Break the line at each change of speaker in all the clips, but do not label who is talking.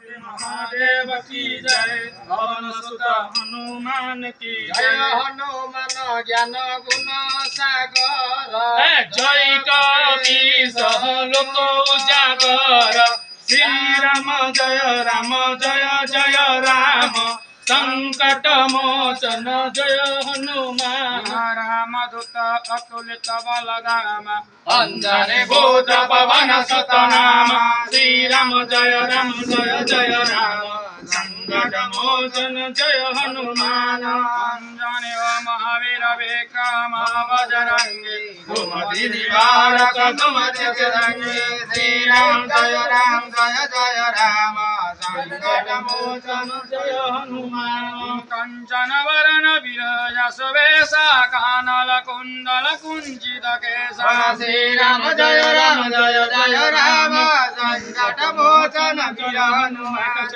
महादेव की जय। पवन सुत हनुमान की
जय हनुमान ज्ञान गुण सागर
जय कपी लोक उजागर। श्री राम जय जय राम संकट मोचन जय हनुमान।
रामदूत अतुलित बलधाम
अंजनी भूत पवन सुत नाम। श्री राम जय जय राम संकट मोचन जय हनुमान।
अंजनी महावीर विक्रम बजरंगी
सुमति निवारक सुमति रंगे। श्री राम जय जय राम संकट मोचन जय हनुमान।
कंचन वरण विराज सुवेशा कानल कुंडल कुंचित केसा।
श्री राम जय जय राम संकट मोचन जय हनुमान।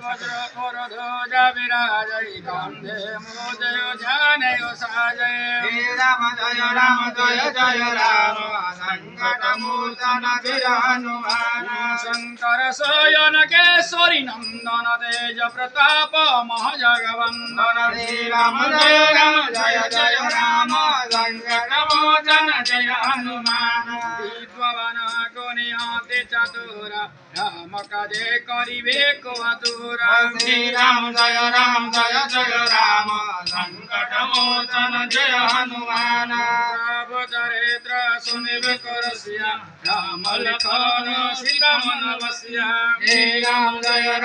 वज्र और ध्वज विराजै कांधे मोदय जानेय साजय।
श्री राम जय जय राम संकट मोचन जय हनुमान।
शंकर शयन केसरी नंदन तेज प्रताप महाजगवंदन।
श्री राम जय जय राम संकट मोचन जय हनुमान।
विद्वान गुणियाति चतुर राम काजे करिबे को आतुर।
श्री राम जय जय राम संकट मोचन जय हनुमान।
प्रभु चरित्र सुनिबे को रसिया राम लखन सीता मन बसिया।
श्री राम जय जय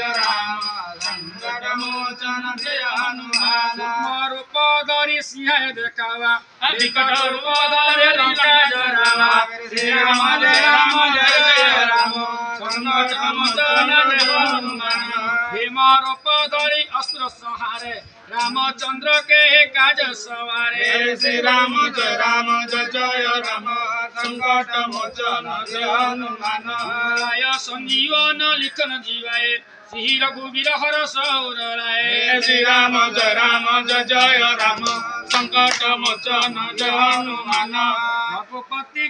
राम संकट मोचन जय हनुमान।
रूप धरि सिंह देखावा
विकट रूप धरि लंका जरावा। श्री राम जय राम संकट मोचन जय हनुमान।
भीम रूप धरि अस्त्र संहारे रामचंद्र के काज सवारे।
श्री राम जय जय राम संकट मोचन जय हनुमान।
आय संजीवन लिखन जीवाए श्री रघुवीर हर सौरलाए।
श्री राम जय जय राम संकट मोचन जय हनुमान।
रघुपति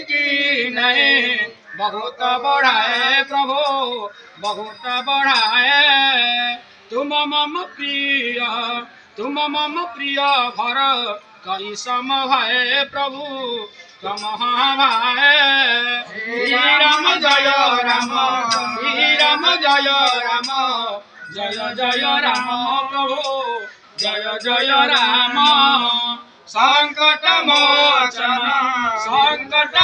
की नहीं बहुत बढ़ाए प्रभु बहुत बढ़ाए। तुम मम प्रिय भर कई सम भय प्रभु तुम भाए। श्री राम जय राम जय जय राम प्रभु जय राम संकट मोचन संकट